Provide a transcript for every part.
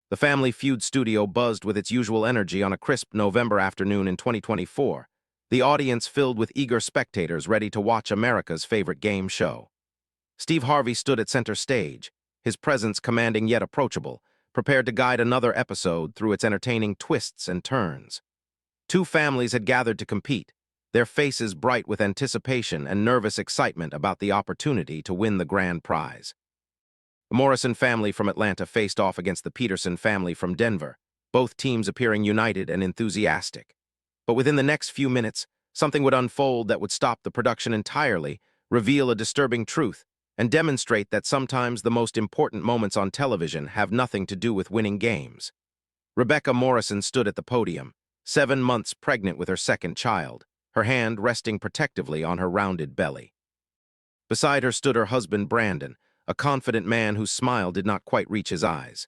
The Family Feud studio buzzed with its usual energy on a crisp November afternoon in 2024, the audience filled with eager spectators ready to watch America's favorite game show. Steve Harvey stood at center stage, his presence commanding yet approachable, prepared to guide another episode through its entertaining twists and turns. Two families had gathered to compete, their faces bright with anticipation and nervous excitement about the opportunity to win the grand prize. The Morrison family from Atlanta faced off against the Peterson family from Denver, both teams appearing united and enthusiastic. But within the next few minutes, something would unfold that would stop the production entirely, reveal a disturbing truth, and demonstrate that sometimes the most important moments on television have nothing to do with winning games. Rebecca Morrison stood at the podium, 7 months pregnant with her second child, her hand resting protectively on her rounded belly. Beside her stood her husband Brandon, a confident man whose smile did not quite reach his eyes.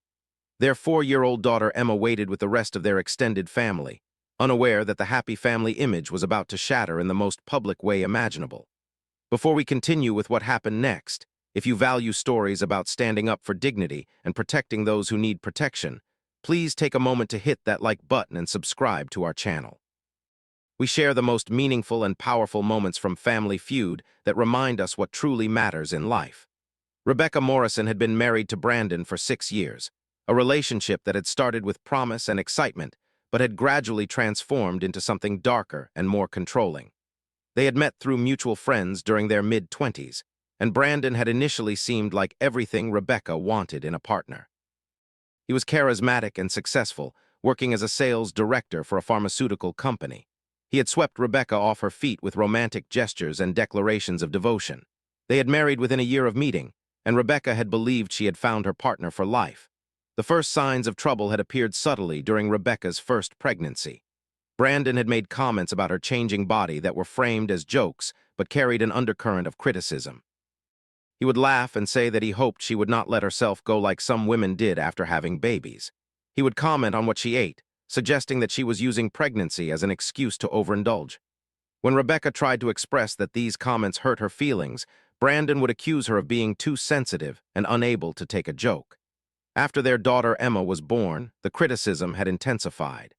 Their 4-year-old daughter Emma waited with the rest of their extended family, unaware that the happy family image was about to shatter in the most public way imaginable. Before we continue with what happened next, if you value stories about standing up for dignity and protecting those who need protection, please take a moment to hit that like button and subscribe to our channel. We share the most meaningful and powerful moments from Family Feud that remind us what truly matters in life. Rebecca Morrison had been married to Brandon for 6 years, a relationship that had started with promise and excitement, but had gradually transformed into something darker and more controlling. They had met through mutual friends during their mid-20s, and Brandon had initially seemed like everything Rebecca wanted in a partner. He was charismatic and successful, working as a sales director for a pharmaceutical company. He had swept Rebecca off her feet with romantic gestures and declarations of devotion. They had married within a year of meeting, and Rebecca had believed she had found her partner for life. The first signs of trouble had appeared subtly during Rebecca's first pregnancy. Brandon had made comments about her changing body that were framed as jokes but carried an undercurrent of criticism. He would laugh and say that he hoped she would not let herself go like some women did after having babies. He would comment on what she ate, suggesting that she was using pregnancy as an excuse to overindulge. When Rebecca tried to express that these comments hurt her feelings, Brandon would accuse her of being too sensitive and unable to take a joke. After their daughter Emma was born, the criticism had intensified.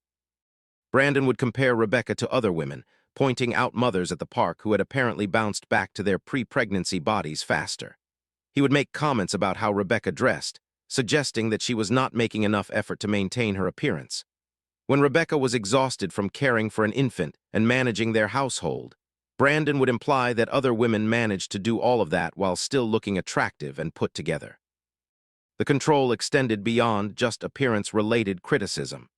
Brandon would compare Rebecca to other women, pointing out mothers at the park who had apparently bounced back to their pre-pregnancy bodies faster. He would make comments about how Rebecca dressed, suggesting that she was not making enough effort to maintain her appearance. When Rebecca was exhausted from caring for an infant and managing their household, Brandon would imply that other women managed to do all of that while still looking attractive and put together. The control extended beyond just appearance-related criticism.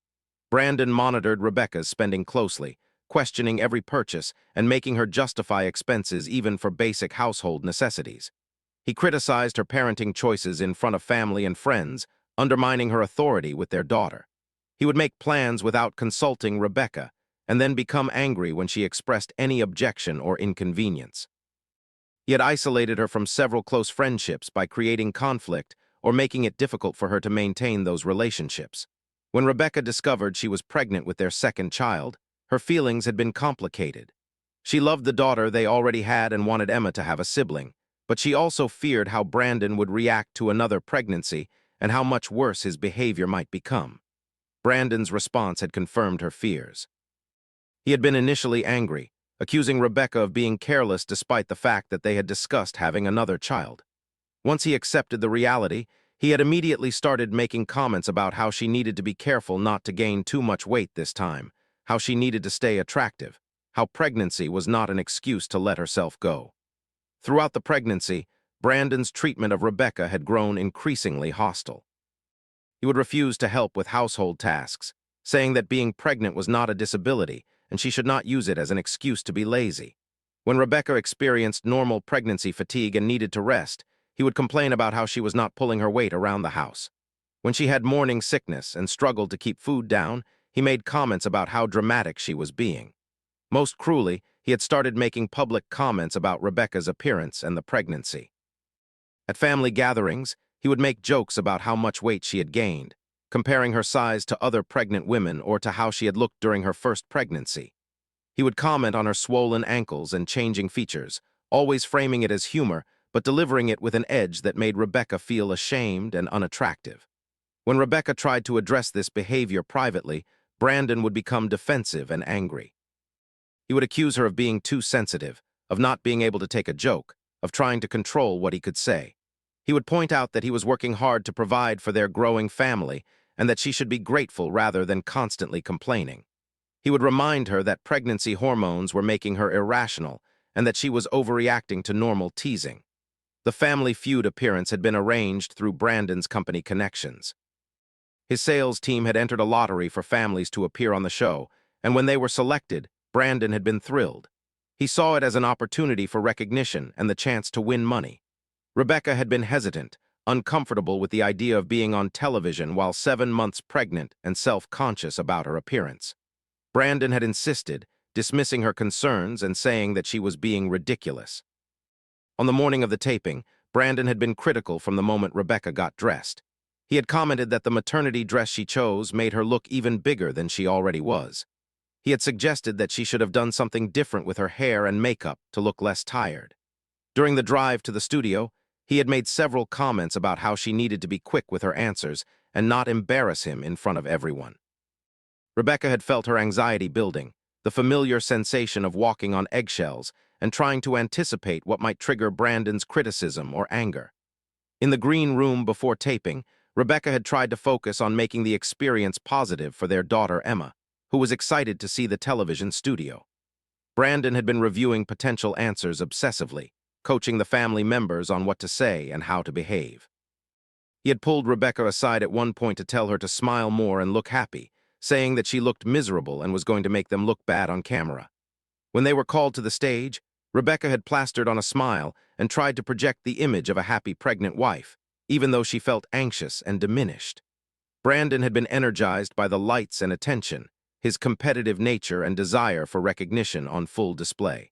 Brandon monitored Rebecca's spending closely, questioning every purchase and making her justify expenses even for basic household necessities. He criticized her parenting choices in front of family and friends, undermining her authority with their daughter. He would make plans without consulting Rebecca, and then become angry when she expressed any objection or inconvenience. He had isolated her from several close friendships by creating conflict or making it difficult for her to maintain those relationships. When Rebecca discovered she was pregnant with their second child, her feelings had been complicated. She loved the daughter they already had and wanted Emma to have a sibling, but she also feared how Brandon would react to another pregnancy and how much worse his behavior might become. Brandon's response had confirmed her fears. He had been initially angry, accusing Rebecca of being careless despite the fact that they had discussed having another child. Once he accepted the reality, he had immediately started making comments about how she needed to be careful not to gain too much weight this time, how she needed to stay attractive, how pregnancy was not an excuse to let herself go. Throughout the pregnancy, Brandon's treatment of Rebecca had grown increasingly hostile. He would refuse to help with household tasks, saying that being pregnant was not a disability and she should not use it as an excuse to be lazy. When Rebecca experienced normal pregnancy fatigue and needed to rest, he would complain about how she was not pulling her weight around the house. When she had morning sickness and struggled to keep food down, he made comments about how dramatic she was being. Most cruelly, he had started making public comments about Rebecca's appearance and the pregnancy. At family gatherings, he would make jokes about how much weight she had gained, comparing her size to other pregnant women or to how she had looked during her first pregnancy. He would comment on her swollen ankles and changing features, always framing it as humor, but delivering it with an edge that made Rebecca feel ashamed and unattractive. When Rebecca tried to address this behavior privately, Brandon would become defensive and angry. He would accuse her of being too sensitive, of not being able to take a joke, of trying to control what he could say. He would point out that he was working hard to provide for their growing family and that she should be grateful rather than constantly complaining. He would remind her that pregnancy hormones were making her irrational and that she was overreacting to normal teasing. The Family Feud appearance had been arranged through Brandon's company connections. His sales team had entered a lottery for families to appear on the show, and when they were selected, Brandon had been thrilled. He saw it as an opportunity for recognition and the chance to win money. Rebecca had been hesitant, uncomfortable with the idea of being on television while 7 months pregnant and self-conscious about her appearance. Brandon had insisted, dismissing her concerns and saying that she was being ridiculous. On the morning of the taping, Brandon had been critical from the moment Rebecca got dressed. He had commented that the maternity dress she chose made her look even bigger than she already was. He had suggested that she should have done something different with her hair and makeup to look less tired. During the drive to the studio, he had made several comments about how she needed to be quick with her answers and not embarrass him in front of everyone. Rebecca had felt her anxiety building, the familiar sensation of walking on eggshells and trying to anticipate what might trigger Brandon's criticism or anger. In the green room before taping, Rebecca had tried to focus on making the experience positive for their daughter Emma, who was excited to see the television studio. Brandon had been reviewing potential answers obsessively, coaching the family members on what to say and how to behave. He had pulled Rebecca aside at one point to tell her to smile more and look happy, saying that she looked miserable and was going to make them look bad on camera. When they were called to the stage, Rebecca had plastered on a smile and tried to project the image of a happy pregnant wife, even though she felt anxious and diminished. Brandon had been energized by the lights and attention, his competitive nature and desire for recognition on full display.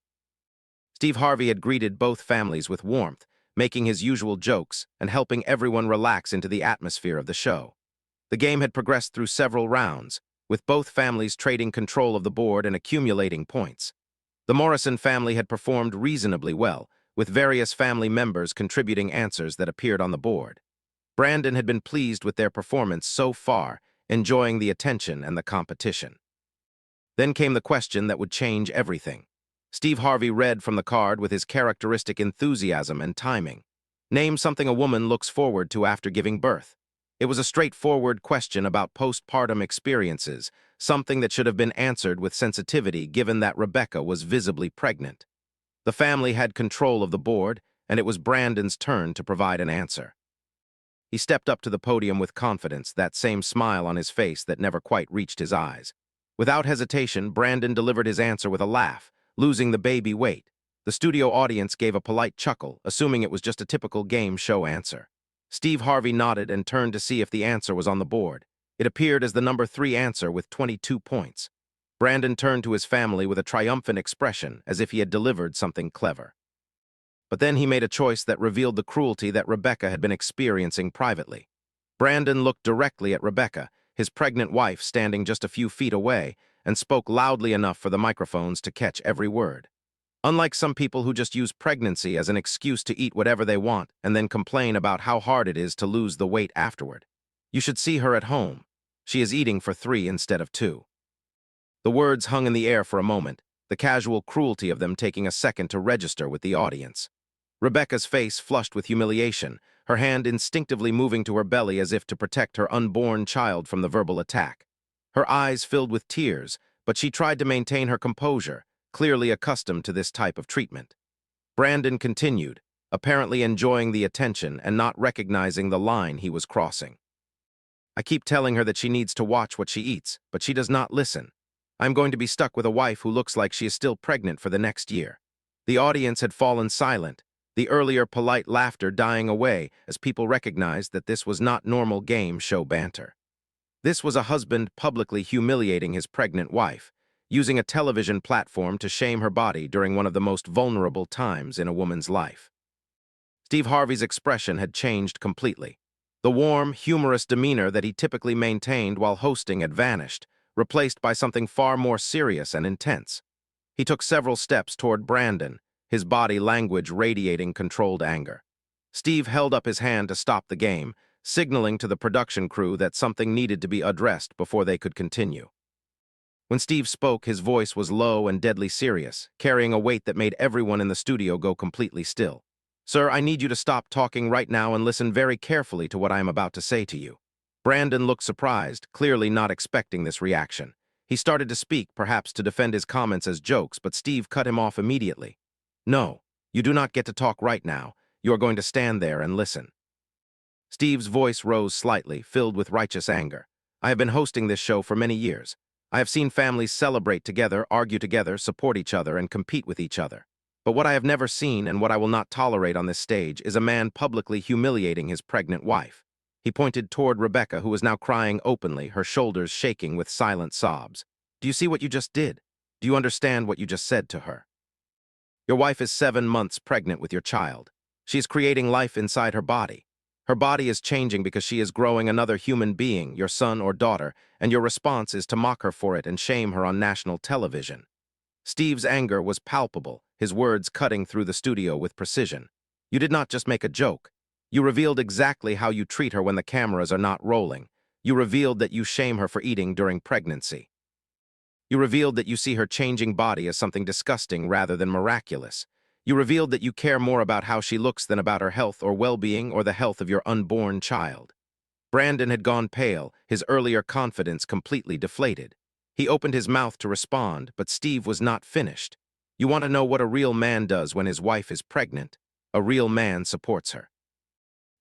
Steve Harvey had greeted both families with warmth, making his usual jokes and helping everyone relax into the atmosphere of the show. The game had progressed through several rounds, with both families trading control of the board and accumulating points. The Morrison family had performed reasonably well, with various family members contributing answers that appeared on the board. Brandon had been pleased with their performance so far, enjoying the attention and the competition. Then came the question that would change everything. Steve Harvey read from the card with his characteristic enthusiasm and timing. Name something a woman looks forward to after giving birth. It was a straightforward question about postpartum experiences, something that should have been answered with sensitivity given that Rebecca was visibly pregnant. The family had control of the board, and it was Brandon's turn to provide an answer. He stepped up to the podium with confidence, that same smile on his face that never quite reached his eyes. Without hesitation, Brandon delivered his answer with a laugh, losing the baby weight. The studio audience gave a polite chuckle, assuming it was just a typical game show answer. Steve Harvey nodded and turned to see if the answer was on the board. It appeared as the number 3 answer with 22 points. Brandon turned to his family with a triumphant expression, as if he had delivered something clever. But then he made a choice that revealed the cruelty that Rebecca had been experiencing privately. Brandon looked directly at Rebecca, his pregnant wife standing just a few feet away, and spoke loudly enough for the microphones to catch every word. Unlike some people who just use pregnancy as an excuse to eat whatever they want and then complain about how hard it is to lose the weight afterward, you should see her at home. She is eating for 3 instead of 2. The words hung in the air for a moment, the casual cruelty of them taking a second to register with the audience. Rebecca's face flushed with humiliation, her hand instinctively moving to her belly as if to protect her unborn child from the verbal attack. Her eyes filled with tears, but she tried to maintain her composure, clearly accustomed to this type of treatment. Brandon continued, apparently enjoying the attention and not recognizing the line he was crossing. I keep telling her that she needs to watch what she eats, but she does not listen. I'm going to be stuck with a wife who looks like she is still pregnant for the next year. The audience had fallen silent, the earlier polite laughter dying away as people recognized that this was not normal game show banter. This was a husband publicly humiliating his pregnant wife, using a television platform to shame her body during one of the most vulnerable times in a woman's life. Steve Harvey's expression had changed completely. The warm, humorous demeanor that he typically maintained while hosting had vanished, replaced by something far more serious and intense. He took several steps toward Brandon, his body language radiating controlled anger. Steve held up his hand to stop the game, signaling to the production crew that something needed to be addressed before they could continue. When Steve spoke, his voice was low and deadly serious, carrying a weight that made everyone in the studio go completely still. "Sir, I need you to stop talking right now and listen very carefully to what I am about to say to you." Brandon looked surprised, clearly not expecting this reaction. He started to speak, perhaps to defend his comments as jokes, but Steve cut him off immediately. "No, you do not get to talk right now. You are going to stand there and listen." Steve's voice rose slightly, filled with righteous anger. "I have been hosting this show for many years. I have seen families celebrate together, argue together, support each other, and compete with each other. But what I have never seen and what I will not tolerate on this stage is a man publicly humiliating his pregnant wife." He pointed toward Rebecca, who was now crying openly, her shoulders shaking with silent sobs. "Do you see what you just did? Do you understand what you just said to her? Your wife is 7 months pregnant with your child. She is creating life inside her body. Her body is changing because she is growing another human being, your son or daughter, and your response is to mock her for it and shame her on national television." Steve's anger was palpable, his words cutting through the studio with precision. "You did not just make a joke. You revealed exactly how you treat her when the cameras are not rolling. You revealed that you shame her for eating during pregnancy. You revealed that you see her changing body as something disgusting rather than miraculous. You revealed that you care more about how she looks than about her health or well-being or the health of your unborn child." Brandon had gone pale, his earlier confidence completely deflated. He opened his mouth to respond, but Steve was not finished. "You want to know what a real man does when his wife is pregnant? A real man supports her.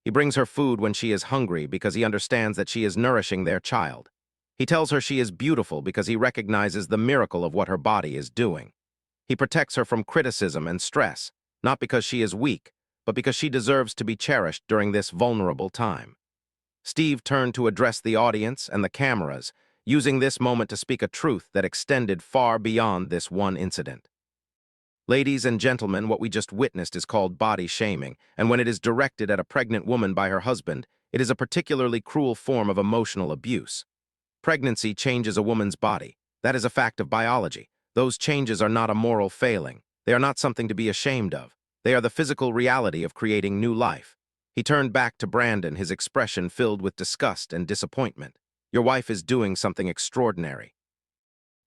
He brings her food when she is hungry because he understands that she is nourishing their child. He tells her she is beautiful because he recognizes the miracle of what her body is doing. He protects her from criticism and stress, not because she is weak, but because she deserves to be cherished during this vulnerable time." Steve turned to address the audience and the cameras, using this moment to speak a truth that extended far beyond this one incident. "Ladies and gentlemen, what we just witnessed is called body shaming, and when it is directed at a pregnant woman by her husband, it is a particularly cruel form of emotional abuse. Pregnancy changes a woman's body. That is a fact of biology. Those changes are not a moral failing. They are not something to be ashamed of. They are the physical reality of creating new life." He turned back to Brandon, his expression filled with disgust and disappointment. "Your wife is doing something extraordinary.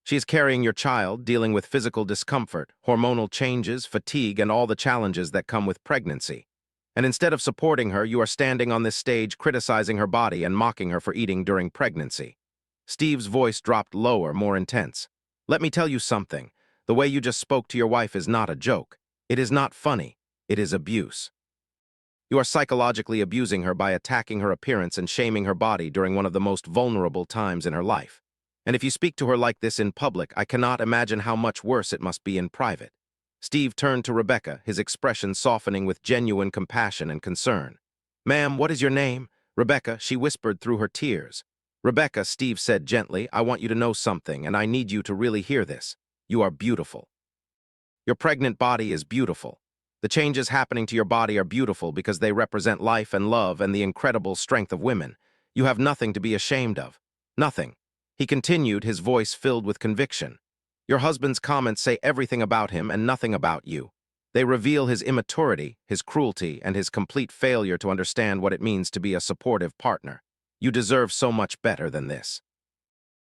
She is carrying your child, dealing with physical discomfort, hormonal changes, fatigue, and all the challenges that come with pregnancy. And instead of supporting her, you are standing on this stage criticizing her body and mocking her for eating during pregnancy." Steve's voice dropped lower, more intense. "Let me tell you something. The way you just spoke to your wife is not a joke. It is not funny. It is abuse. You are psychologically abusing her by attacking her appearance and shaming her body during one of the most vulnerable times in her life. And if you speak to her like this in public, I cannot imagine how much worse it must be in private." Steve turned to Rebecca, his expression softening with genuine compassion and concern. "Ma'am, what is your name?" "Rebecca," she whispered through her tears. "Rebecca," Steve said gently, "I want you to know something, and I need you to really hear this. You are beautiful. Your pregnant body is beautiful. The changes happening to your body are beautiful because they represent life and love and the incredible strength of women. You have nothing to be ashamed of. Nothing." He continued, his voice filled with conviction. "Your husband's comments say everything about him and nothing about you. They reveal his immaturity, his cruelty, and his complete failure to understand what it means to be a supportive partner. You deserve so much better than this.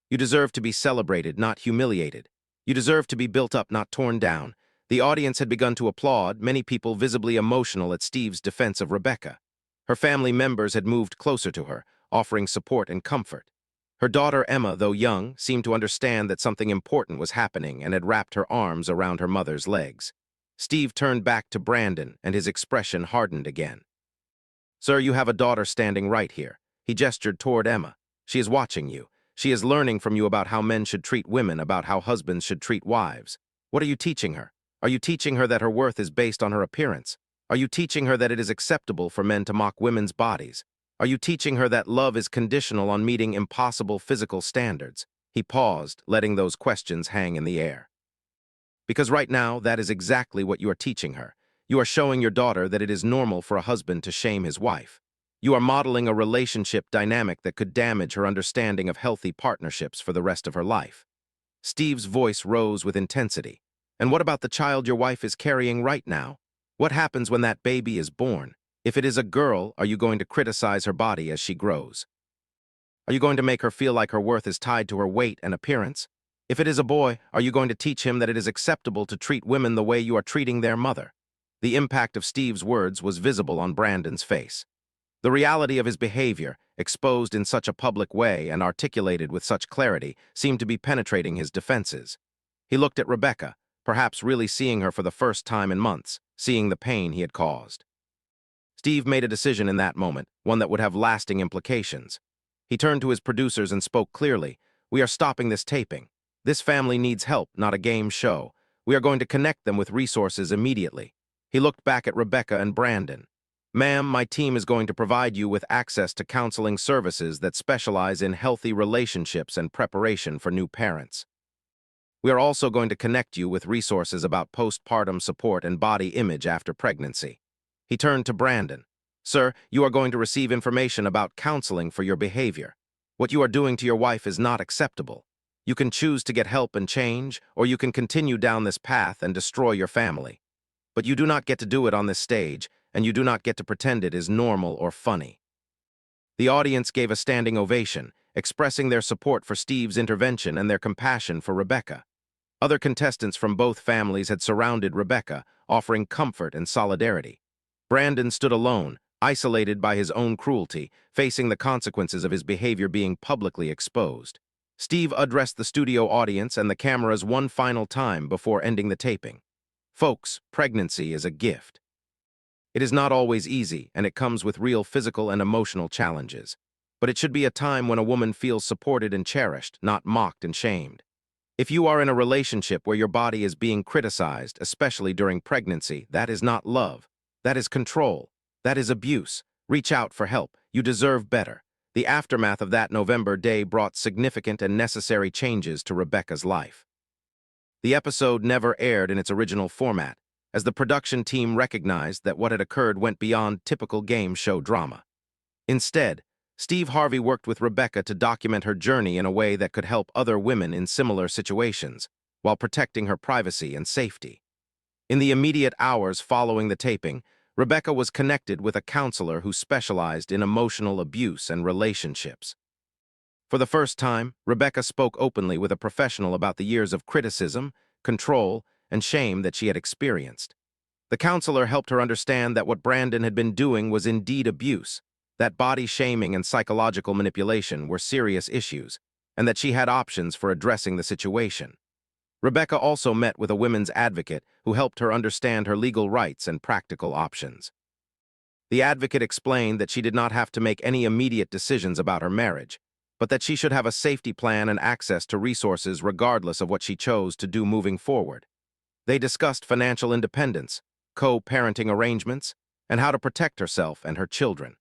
You deserve to be celebrated, not humiliated. You deserve to be built up, not torn down." The audience had begun to applaud, many people visibly emotional at Steve's defense of Rebecca. Her family members had moved closer to her, offering support and comfort. Her daughter Emma, though young, seemed to understand that something important was happening and had wrapped her arms around her mother's legs. Steve turned back to Brandon, and his expression hardened again. "Sir, you have a daughter standing right here." He gestured toward Emma. "She is watching you. She is learning from you about how men should treat women, about how husbands should treat wives. What are you teaching her? Are you teaching her that her worth is based on her appearance? Are you teaching her that it is acceptable for men to mock women's bodies? Are you teaching her that love is conditional on meeting impossible physical standards?" He paused, letting those questions hang in the air. "Because right now, that is exactly what you are teaching her. You are showing your daughter that it is normal for a husband to shame his wife. You are modeling a relationship dynamic that could damage her understanding of healthy partnerships for the rest of her life." Steve's voice rose with intensity. "And what about the child your wife is carrying right now? What happens when that baby is born? If it is a girl, are you going to criticize her body as she grows? Are you going to make her feel like her worth is tied to her weight and appearance? If it is a boy, are you going to teach him that it is acceptable to treat women the way you are treating their mother? The impact of Steve's words was visible on Brandon's face. The reality of his behavior, exposed in such a public way and articulated with such clarity, seemed to be penetrating his defenses. He looked at Rebecca, perhaps really seeing her for the first time in months, seeing the pain he had caused. Steve made a decision in that moment, one that would have lasting implications. He turned to his producers and spoke clearly. "We are stopping this taping. This family needs help, not a game show. We are going to connect them with resources immediately." He looked back at Rebecca and Brandon. "Ma'am, my team is going to provide you with access to counseling services that specialize in healthy relationships and preparation for new parents. We are also going to connect you with resources about postpartum support and body image after pregnancy." He turned to Brandon. "Sir, you are going to receive information about counseling for your behavior. What you are doing to your wife is not acceptable. You can choose to get help and change, or you can continue down this path and destroy your family. But you do not get to do it on this stage, and you do not get to pretend it is normal or funny." The audience gave a standing ovation, expressing their support for Steve's intervention and their compassion for Rebecca. Other contestants from both families had surrounded Rebecca, offering comfort and solidarity. Brandon stood alone, isolated by his own cruelty, facing the consequences of his behavior being publicly exposed. Steve addressed the studio audience and the cameras one final time before ending the taping. "Folks, pregnancy is a gift. It is not always easy, and it comes with real physical and emotional challenges. But it should be a time when a woman feels supported and cherished, not mocked and shamed. If you are in a relationship where your body is being criticized, especially during pregnancy, that is not love. That is control. That is abuse. Reach out for help. You deserve better." The aftermath of that November day brought significant and necessary changes to Rebecca's life. The episode never aired in its original format, as the production team recognized that what had occurred went beyond typical game show drama. Instead, Steve Harvey worked with Rebecca to document her journey in a way that could help other women in similar situations, while protecting her privacy and safety. In the immediate hours following the taping, Rebecca was connected with a counselor who specialized in emotional abuse and relationships. For the first time, Rebecca spoke openly with a professional about the years of criticism, control, and shame that she had experienced. The counselor helped her understand that what Brandon had been doing was indeed abuse, that body shaming and psychological manipulation were serious issues, and that she had options for addressing the situation. Rebecca also met with a women's advocate who helped her understand her legal rights and practical options. The advocate explained that she did not have to make any immediate decisions about her marriage, but that she should have a safety plan and access to resources regardless of what she chose to do moving forward. They discussed financial independence, co-parenting arrangements, and how to protect herself and her children.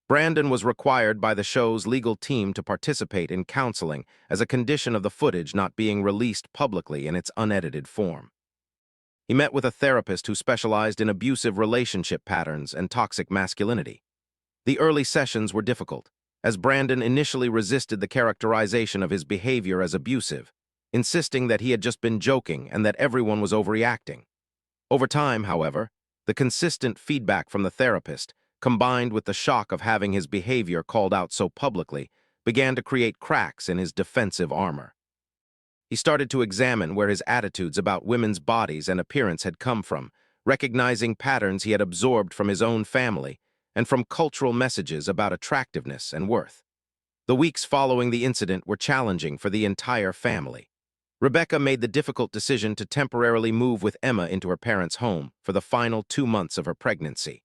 Brandon was required by the show's legal team to participate in counseling as a condition of the footage not being released publicly in its unedited form. He met with a therapist who specialized in abusive relationship patterns and toxic masculinity. The early sessions were difficult, as Brandon initially resisted the characterization of his behavior as abusive, insisting that he had just been joking and that everyone was overreacting. Over time, however, the consistent feedback from the therapist, combined with the shock of having his behavior called out so publicly, began to create cracks in his defensive armor. He started to examine where his attitudes about women's bodies and appearance had come from, recognizing patterns he had absorbed from his own family and from cultural messages about attractiveness and worth. The weeks following the incident were challenging for the entire family. Rebecca made the difficult decision to temporarily move with Emma into her parents' home for the final 2 months of her pregnancy.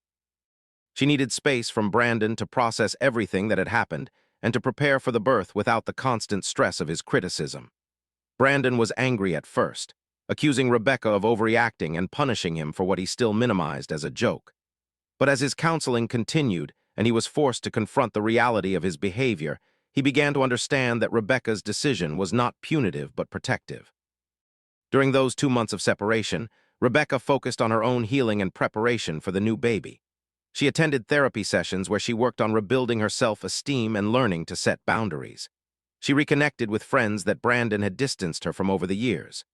She needed space from Brandon to process everything that had happened and to prepare for the birth without the constant stress of his criticism. Brandon was angry at first, accusing Rebecca of overreacting and punishing him for what he still minimized as a joke. But as his counseling continued and he was forced to confront the reality of his behavior, he began to understand that Rebecca's decision was not punitive but protective. During those 2 months of separation, Rebecca focused on her own healing and preparation for the new baby. She attended therapy sessions where she worked on rebuilding her self-esteem and learning to set boundaries. She reconnected with friends that Brandon had distanced her from over the years.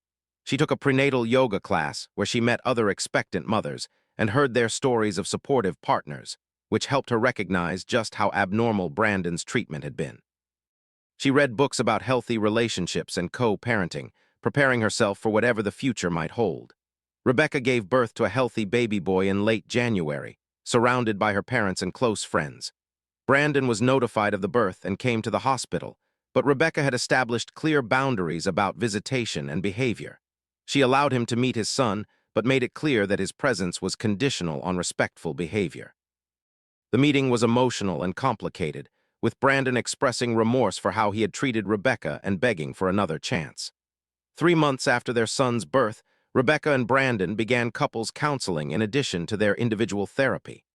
She took a prenatal yoga class where she met other expectant mothers and heard their stories of supportive partners, which helped her recognize just how abnormal Brandon's treatment had been. She read books about healthy relationships and co-parenting, preparing herself for whatever the future might hold. Rebecca gave birth to a healthy baby boy in late January, surrounded by her parents and close friends. Brandon was notified of the birth and came to the hospital, but Rebecca had established clear boundaries about visitation and behavior. She allowed him to meet his son, but made it clear that his presence was conditional on respectful behavior. The meeting was emotional and complicated, with Brandon expressing remorse for how he had treated Rebecca and begging for another chance. 3 months after their son's birth, Rebecca and Brandon began couples counseling in addition to their individual therapy.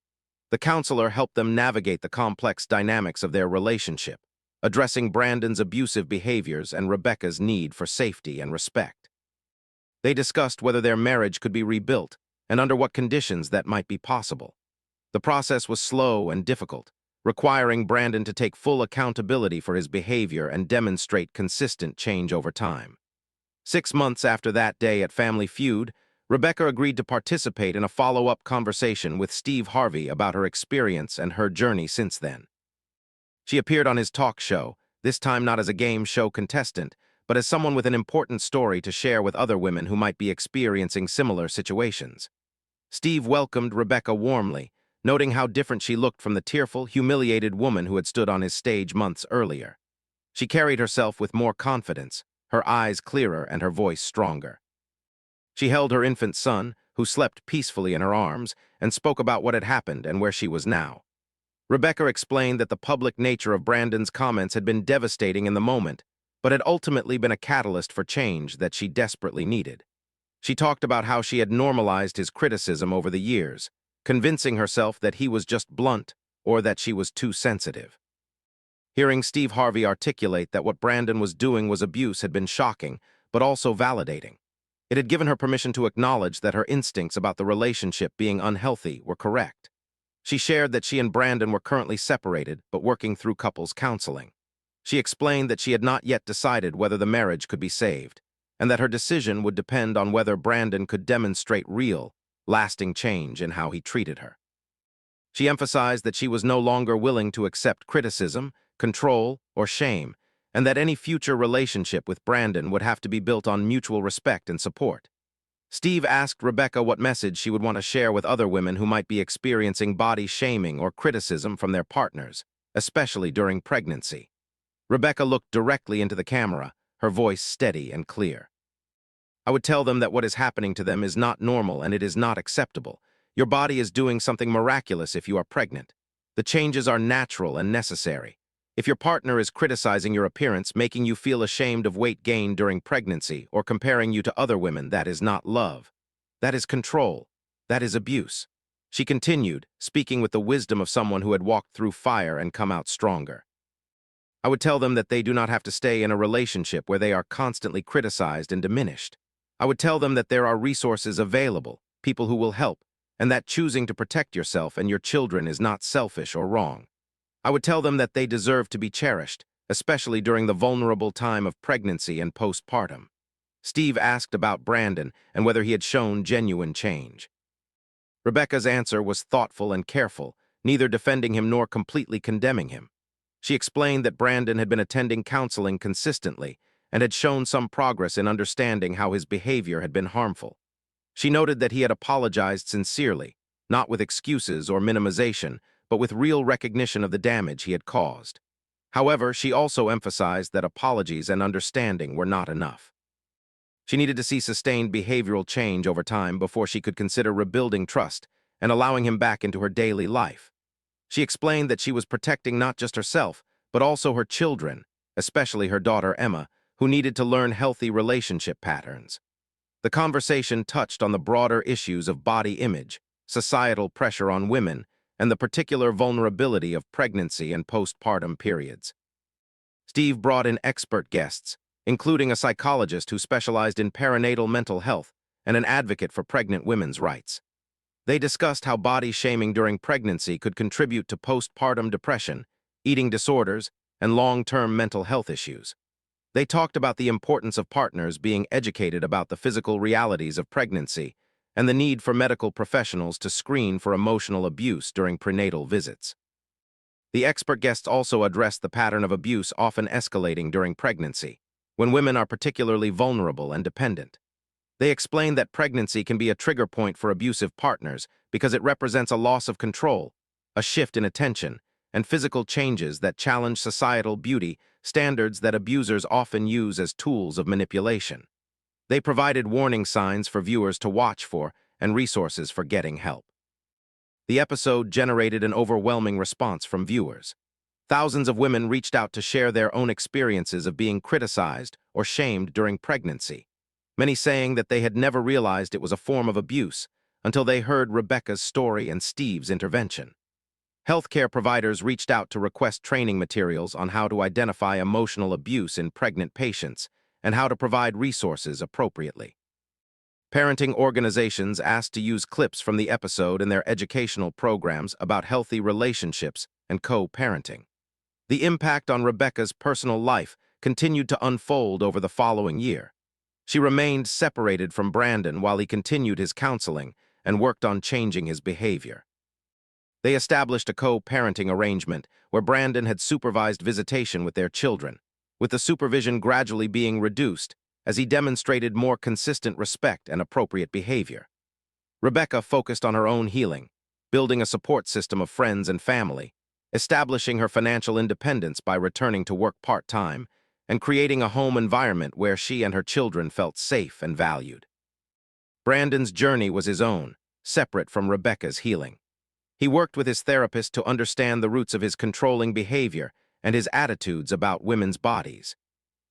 The counselor helped them navigate the complex dynamics of their relationship, addressing Brandon's abusive behaviors and Rebecca's need for safety and respect. They discussed whether their marriage could be rebuilt and under what conditions that might be possible. The process was slow and difficult, requiring Brandon to take full accountability for his behavior and demonstrate consistent change over time. 6 months after that day at Family Feud, Rebecca agreed to participate in a follow-up conversation with Steve Harvey about her experience and her journey since then. She appeared on his talk show, this time not as a game show contestant, but as someone with an important story to share with other women who might be experiencing similar situations. Steve welcomed Rebecca warmly, noting how different she looked from the tearful, humiliated woman who had stood on his stage months earlier. She carried herself with more confidence, her eyes clearer and her voice stronger. She held her infant son, who slept peacefully in her arms, and spoke about what had happened and where she was now. Rebecca explained that the public nature of Brandon's comments had been devastating in the moment, but had ultimately been a catalyst for change that she desperately needed. She talked about how she had normalized his criticism over the years, convincing herself that he was just blunt or that she was too sensitive. Hearing Steve Harvey articulate that what Brandon was doing was abuse had been shocking, but also validating. It had given her permission to acknowledge that her instincts about the relationship being unhealthy were correct. She shared that she and Brandon were currently separated, but working through couples counseling. She explained that she had not yet decided whether the marriage could be saved, and that her decision would depend on whether Brandon could demonstrate real, lasting change in how he treated her. She emphasized that she was no longer willing to accept criticism, control, or shame, and that any future relationship with Brandon would have to be built on mutual respect and support. Steve asked Rebecca what message she would want to share with other women who might be experiencing body shaming or criticism from their partners, especially during pregnancy. Rebecca looked directly into the camera, her voice steady and clear. I would tell them that what is happening to them is not normal and it is not acceptable. Your body is doing something miraculous if you are pregnant. The changes are natural and necessary. If your partner is criticizing your appearance, making you feel ashamed of weight gain during pregnancy, or comparing you to other women, that is not love. That is control. That is abuse. She continued, speaking with the wisdom of someone who had walked through fire and come out stronger. I would tell them that they do not have to stay in a relationship where they are constantly criticized and diminished. I would tell them that there are resources available, people who will help, and that choosing to protect yourself and your children is not selfish or wrong. I would tell them that they deserve to be cherished, especially during the vulnerable time of pregnancy and postpartum. Steve asked about Brandon and whether he had shown genuine change. Rebecca's answer was thoughtful and careful, neither defending him nor completely condemning him. She explained that Brandon had been attending counseling consistently and had shown some progress in understanding how his behavior had been harmful. She noted that he had apologized sincerely, not with excuses or minimization, but with real recognition of the damage he had caused. However, she also emphasized that apologies and understanding were not enough. She needed to see sustained behavioral change over time before she could consider rebuilding trust and allowing him back into her daily life. She explained that she was protecting not just herself, but also her children, especially her daughter Emma, who needed to learn healthy relationship patterns. The conversation touched on the broader issues of body image, societal pressure on women, and the particular vulnerability of pregnancy and postpartum periods. Steve brought in expert guests, including a psychologist who specialized in perinatal mental health and an advocate for pregnant women's rights. They discussed how body shaming during pregnancy could contribute to postpartum depression, eating disorders, and long-term mental health issues. They talked about the importance of partners being educated about the physical realities of pregnancy and the need for medical professionals to screen for emotional abuse during prenatal visits. The expert guests also addressed the pattern of abuse often escalating during pregnancy, when women are particularly vulnerable and dependent. They explained that pregnancy can be a trigger point for abusive partners because it represents a loss of control, a shift in attention, and physical changes that challenge societal beauty standards that abusers often use as tools of manipulation. They provided warning signs for viewers to watch for and resources for getting help. The episode generated an overwhelming response from viewers. Thousands of women reached out to share their own experiences of being criticized or shamed during pregnancy, many saying that they had never realized it was a form of abuse until they heard Rebecca's story and Steve's intervention. Healthcare providers reached out to request training materials on how to identify emotional abuse in pregnant patients and how to provide resources appropriately. Parenting organizations asked to use clips from the episode in their educational programs about healthy relationships and co-parenting. The impact on Rebecca's personal life continued to unfold over the following year. She remained separated from Brandon while he continued his counseling and worked on changing his behavior. They established a co-parenting arrangement where Brandon had supervised visitation with their children, with the supervision gradually being reduced as he demonstrated more consistent respect and appropriate behavior. Rebecca focused on her own healing, building a support system of friends and family, establishing her financial independence by returning to work part-time, and creating a home environment where she and her children felt safe and valued. Brandon's journey was his own, separate from Rebecca's healing. He worked with his therapist to understand the roots of his controlling behavior and his attitudes about women's bodies.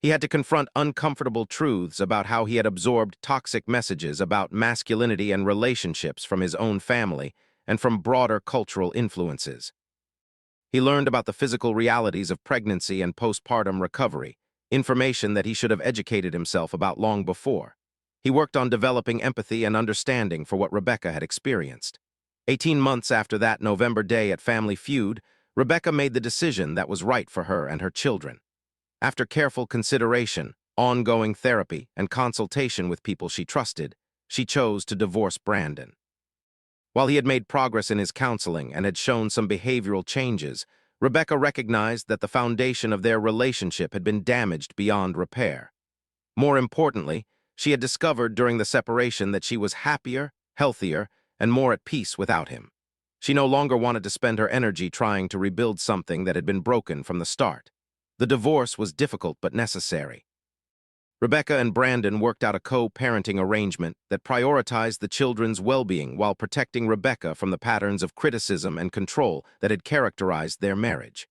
He had to confront uncomfortable truths about how he had absorbed toxic messages about masculinity and relationships from his own family and from broader cultural influences. He learned about the physical realities of pregnancy and postpartum recovery, information that he should have educated himself about long before. He worked on developing empathy and understanding for what Rebecca had experienced. 18 months after that November day at Family Feud, Rebecca made the decision that was right for her and her children. After careful consideration, ongoing therapy, and consultation with people she trusted, she chose to divorce Brandon. While he had made progress in his counseling and had shown some behavioral changes, Rebecca recognized that the foundation of their relationship had been damaged beyond repair. More importantly, she had discovered during the separation that she was happier, healthier, and more at peace without him. She no longer wanted to spend her energy trying to rebuild something that had been broken from the start. The divorce was difficult but necessary. Rebecca and Brandon worked out a co-parenting arrangement that prioritized the children's well-being while protecting Rebecca from the patterns of criticism and control that had characterized their marriage.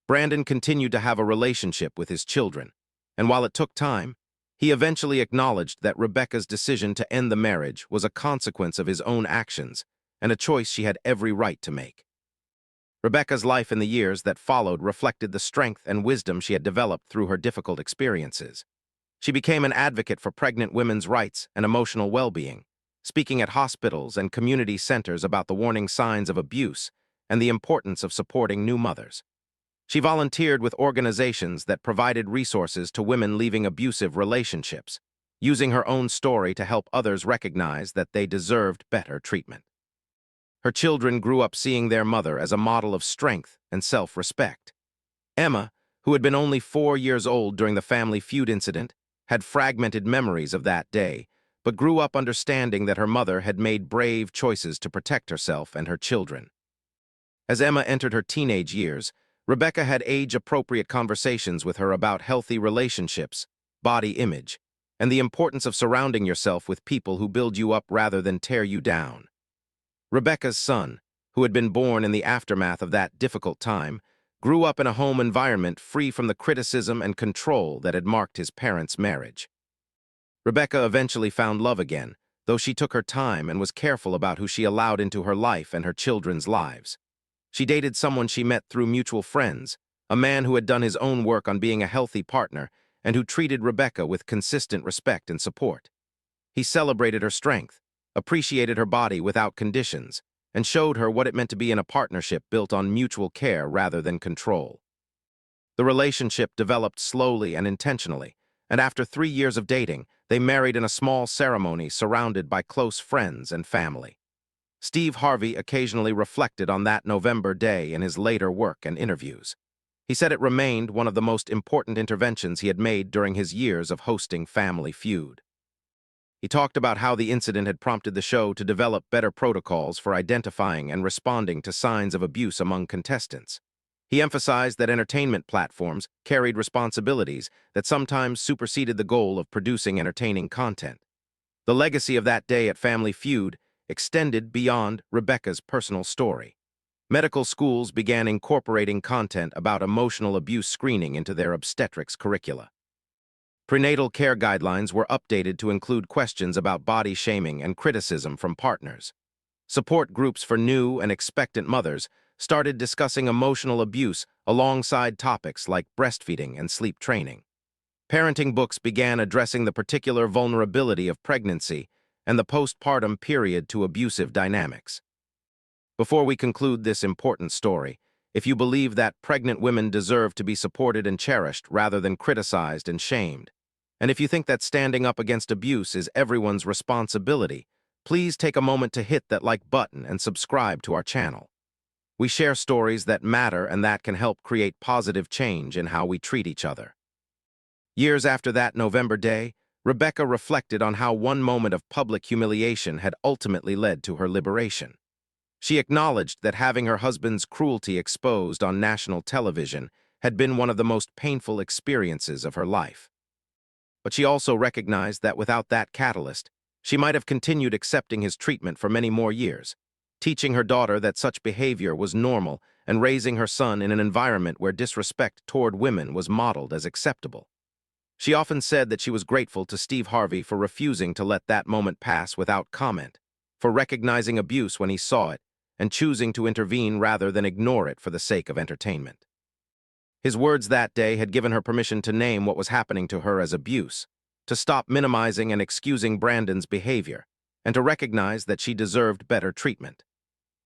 Brandon continued to have a relationship with his children, and while it took time, he eventually acknowledged that Rebecca's decision to end the marriage was a consequence of his own actions and a choice she had every right to make. Rebecca's life in the years that followed reflected the strength and wisdom she had developed through her difficult experiences. She became an advocate for pregnant women's rights and emotional well-being, speaking at hospitals and community centers about the warning signs of abuse and the importance of supporting new mothers. She volunteered with organizations that provided resources to women leaving abusive relationships, using her own story to help others recognize that they deserved better treatment. Her children grew up seeing their mother as a model of strength and self-respect. Emma, who had been only 4 years old during the Family Feud incident, had fragmented memories of that day, but grew up understanding that her mother had made brave choices to protect herself and her children. As Emma entered her teenage years, Rebecca had age-appropriate conversations with her about healthy relationships, body image, and the importance of surrounding yourself with people who build you up rather than tear you down. Rebecca's son, who had been born in the aftermath of that difficult time, grew up in a home environment free from the criticism and control that had marked his parents' marriage. Rebecca eventually found love again, though she took her time and was careful about who she allowed into her life and her children's lives. She dated someone she met through mutual friends, a man who had done his own work on being a healthy partner and who treated Rebecca with consistent respect and support. He celebrated her strength, appreciated her body without conditions, and showed her what it meant to be in a partnership built on mutual care rather than control. The relationship developed slowly and intentionally, and after 3 years of dating, they married in a small ceremony surrounded by close friends and family. Steve Harvey occasionally reflected on that November day in his later work and interviews. He said it remained one of the most important interventions he had made during his years of hosting Family Feud. He talked about how the incident had prompted the show to develop better protocols for identifying and responding to signs of abuse among contestants. He emphasized that entertainment platforms carried responsibilities that sometimes superseded the goal of producing entertaining content. The legacy of that day at Family Feud extended beyond Rebecca's personal story. Medical schools began incorporating content about emotional abuse screening into their obstetrics curricula. Prenatal care guidelines were updated to include questions about body shaming and criticism from partners. Support groups for new and expectant mothers started discussing emotional abuse alongside topics like breastfeeding and sleep training. Parenting books began addressing the particular vulnerability of pregnancy and the postpartum period to abusive dynamics. Before we conclude this important story, if you believe that pregnant women deserve to be supported and cherished rather than criticized and shamed, and if you think that standing up against abuse is everyone's responsibility, please take a moment to hit that like button and subscribe to our channel. We share stories that matter and that can help create positive change in how we treat each other. Years after that November day, Rebecca reflected on how one moment of public humiliation had ultimately led to her liberation. She acknowledged that having her husband's cruelty exposed on national television had been one of the most painful experiences of her life. But she also recognized that without that catalyst, she might have continued accepting his treatment for many more years, teaching her daughter that such behavior was normal and raising her son in an environment where disrespect toward women was modeled as acceptable. She often said that she was grateful to Steve Harvey for refusing to let that moment pass without comment, for recognizing abuse when he saw it, and choosing to intervene rather than ignore it for the sake of entertainment. His words that day had given her permission to name what was happening to her as abuse, to stop minimizing and excusing Brandon's behavior, and to recognize that she deserved better treatment.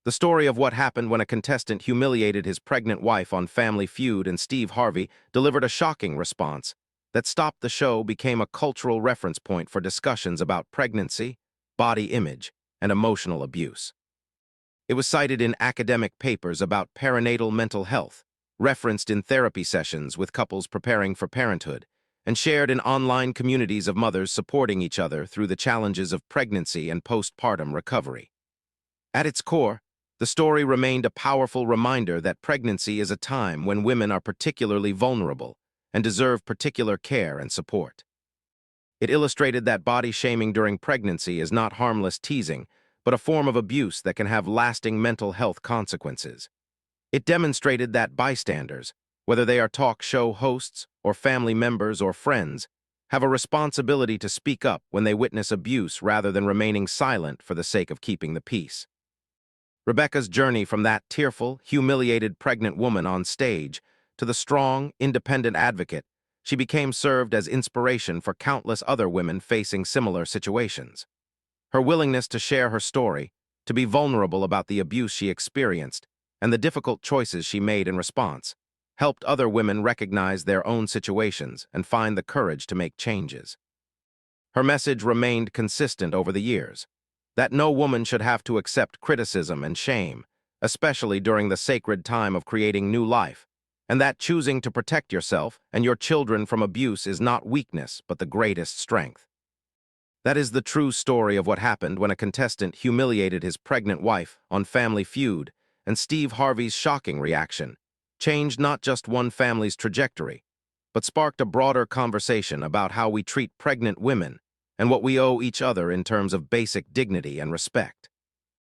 The story of what happened when a contestant humiliated his pregnant wife on Family Feud and Steve Harvey delivered a shocking response that stopped the show became a cultural reference point for discussions about pregnancy, body image, and emotional abuse. It was cited in academic papers about perinatal mental health, referenced in therapy sessions with couples preparing for parenthood, and shared in online communities of mothers supporting each other through the challenges of pregnancy and postpartum recovery. At its core, the story remained a powerful reminder that pregnancy is a time when women are particularly vulnerable and deserve particular care and support. It illustrated that body shaming during pregnancy is not harmless teasing, but a form of abuse that can have lasting mental health consequences. It demonstrated that bystanders, whether they are talk show hosts or family members or friends, have a responsibility to speak up when they witness abuse rather than remaining silent for the sake of keeping the peace. Rebecca's journey from that tearful, humiliated pregnant woman on stage to the strong, independent advocate she became served as inspiration for countless other women facing similar situations. Her willingness to share her story, to be vulnerable about the abuse she experienced, and the difficult choices she made in response, helped other women recognize their own situations and find the courage to make changes. Her message remained consistent over the years, that no woman should have to accept criticism and shame, especially during the sacred time of creating new life, and that choosing to protect yourself and your children from abuse is not weakness but the greatest strength. That is the true story of what happened when a contestant humiliated his pregnant wife on Family Feud, and Steve Harvey's shocking reaction changed not just one family's trajectory, but sparked a broader conversation about how we treat pregnant women and what we owe each other in terms of basic dignity and respect.